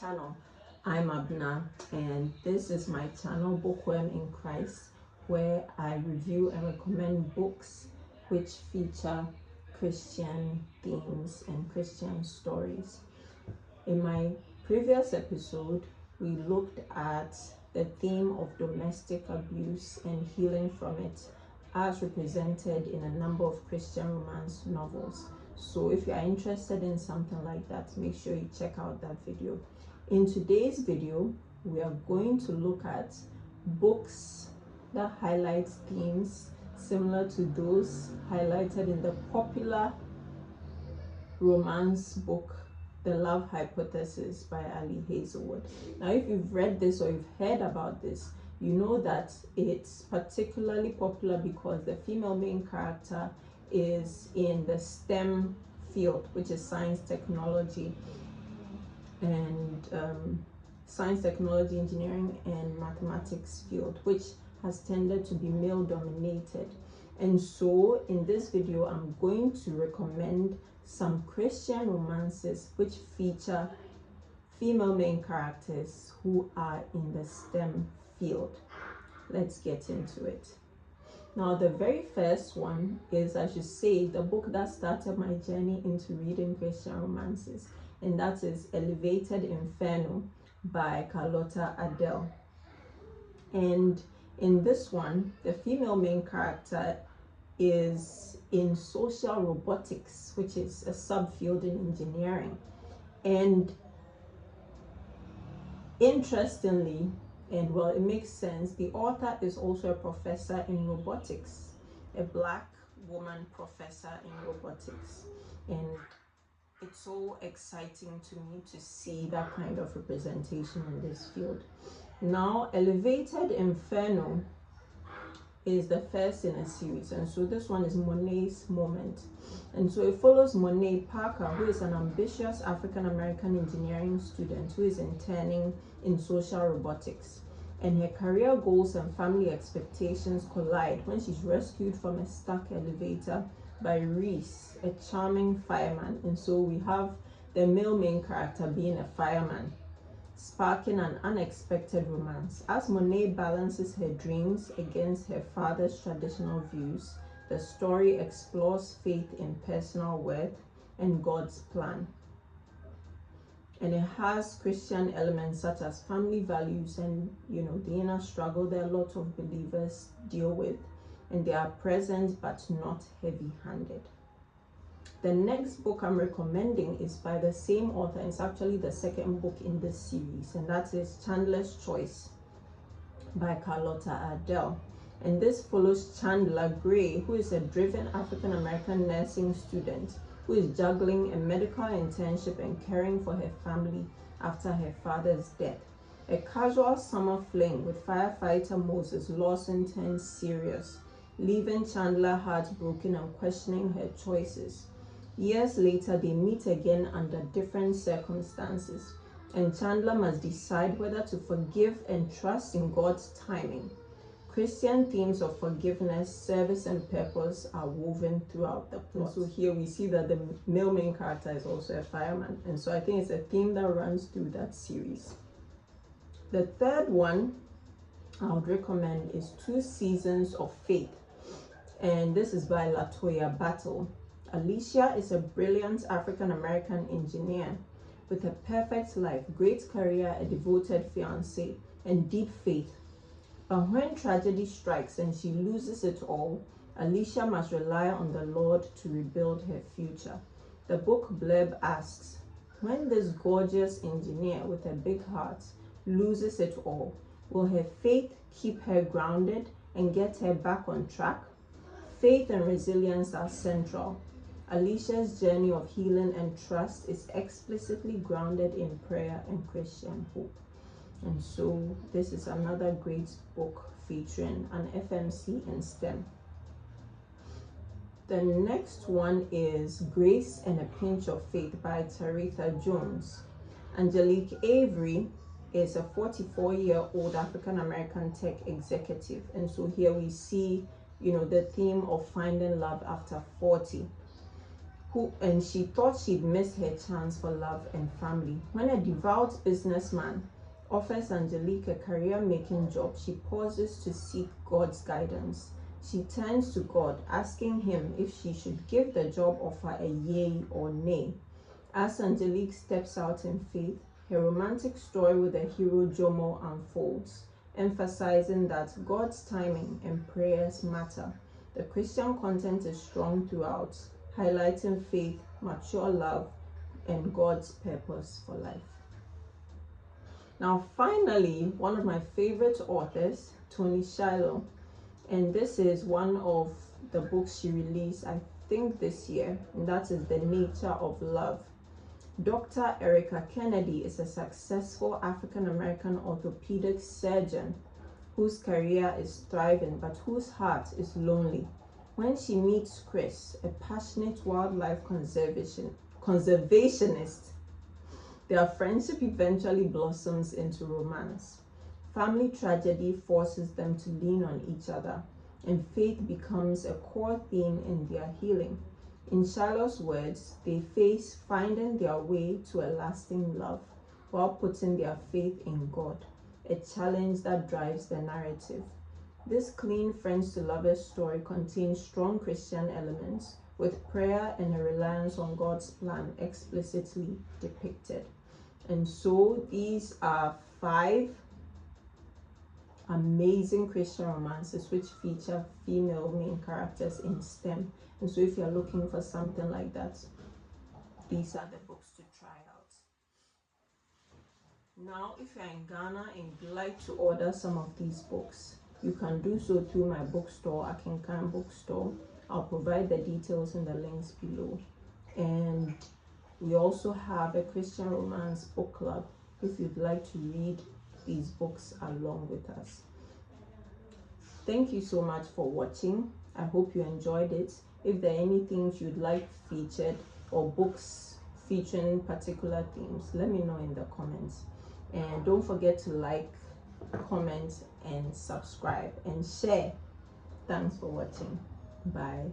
channel. I'm Abena, and this is my channel, Bookworm in Christ, where I review and recommend books which feature Christian themes and Christian stories. In my previous episode, we looked at the theme of domestic abuse and healing from it as represented in a number of Christian romance novels. So if you are interested in something like that, make sure you check out that video. In today's video, we are going to look at books that highlight themes similar to those highlighted in the popular romance book The Love Hypothesis by Ali Hazelwood. Now, if you've read this or you've heard about this, you know that it's particularly popular because the female main character is in the STEM field, which is science, technology, engineering, and mathematics field, which has tended to be male dominated. And so in this video, I'm going to recommend some Christian romances which feature female main characters who are in the STEM field. Let's get into it. Now, the very first one is, I should say, the book that started my journey into reading Christian romances, and that is Elevated Inferno by Carlotta Adele. And in this one, the female main character is in social robotics, which is a subfield in engineering. And interestingly, and well, it makes sense, the author is also a professor in robotics, a Black woman professor in robotics. And it's so exciting to me to see that kind of representation in this field. Now, Elevated Inferno is the first in a series, and so this one is Monet's Moment. And so it follows Monet Parker, who is an ambitious African-American engineering student who is interning in social robotics. And her career goals and family expectations collide when she's rescued from a stuck elevator by Reese, a charming fireman. And so we have the male main character being a fireman, sparking an unexpected romance. As Monet balances her dreams against her father's traditional views, the story explores faith in personal worth and God's plan. And it has Christian elements such as family values and, the inner struggle that a lot of believers deal with. And they are present but not heavy-handed. The next book I'm recommending is by the same author. It's actually the second book in this series, and that is Chandler's Choice by Carlotta Adele. And this follows Chandler Gray, who is a driven African-American nursing student who is juggling a medical internship and caring for her family after her father's death. A casual summer fling with firefighter Moses Lawson turns serious, leaving Chandler heartbroken and questioning her choices. Years later, they meet again under different circumstances, and Chandler must decide whether to forgive and trust in God's timing. Christian themes of forgiveness, service, and purpose are woven throughout the plot. So here we see that the male main character is also a fireman, and so I think it's a theme that runs through that series. The third one I would recommend is Two Seasons of Faith, and this is by Latoya Battle. Alicia is a brilliant African-American engineer with a perfect life, great career, a devoted fiancé, and deep faith. But when tragedy strikes and she loses it all, Alicia must rely on the Lord to rebuild her future. The book blurb asks, when this gorgeous engineer with a big heart loses it all, will her faith keep her grounded and get her back on track? Faith and resilience are central. Alicia's journey of healing and trust is explicitly grounded in prayer and Christian hope. And so this is another great book featuring an FMC in STEM. The next one is Grace and a Pinch of Faith by Taritha Jones. Angelique Avery is a 44-year-old African-American tech executive. And so here we see, the theme of finding love after 40. and she thought she'd missed her chance for love and family. When a devout businessman offers Angelique a career-making job, she pauses to seek God's guidance. She turns to God, asking him if she should give the job offer a yay or nay. As Angelique steps out in faith, her romantic story with the hero Jomo unfolds, emphasizing that God's timing and prayers matter. The Christian content is strong throughout, highlighting faith, mature love, and God's purpose for life. Now, finally, one of my favorite authors, Toni Shiloh, and this is one of the books she released, I think this year, and that is The Nature of Love. Dr. Erica Kennedy is a successful African-American orthopedic surgeon whose career is thriving but whose heart is lonely. When she meets Chris, a passionate wildlife conservationist, their friendship eventually blossoms into romance. Family tragedy forces them to lean on each other, and faith becomes a core theme in their healing. In Shiloh's words, they face finding their way to a lasting love while putting their faith in God, a challenge that drives the narrative. This clean friends to lovers story contains strong Christian elements, with prayer and a reliance on God's plan explicitly depicted. And so these are 5 amazing Christian romances which feature female main characters in STEM. And so if you're looking for something like that, these are the books to try out. Now, if you're in Ghana and you'd like to order some of these books, you can do so through my bookstore, Akinkan Bookstore. I'll provide the details in the links below. And we also have a Christian romance book club if you'd like to read these books along with us. Thank you so much for watching. I hope you enjoyed it. If there are any things you'd like featured or books featuring particular themes, let me know in the comments. And don't forget to like, comment, and subscribe and share. Thanks for watching. Bye.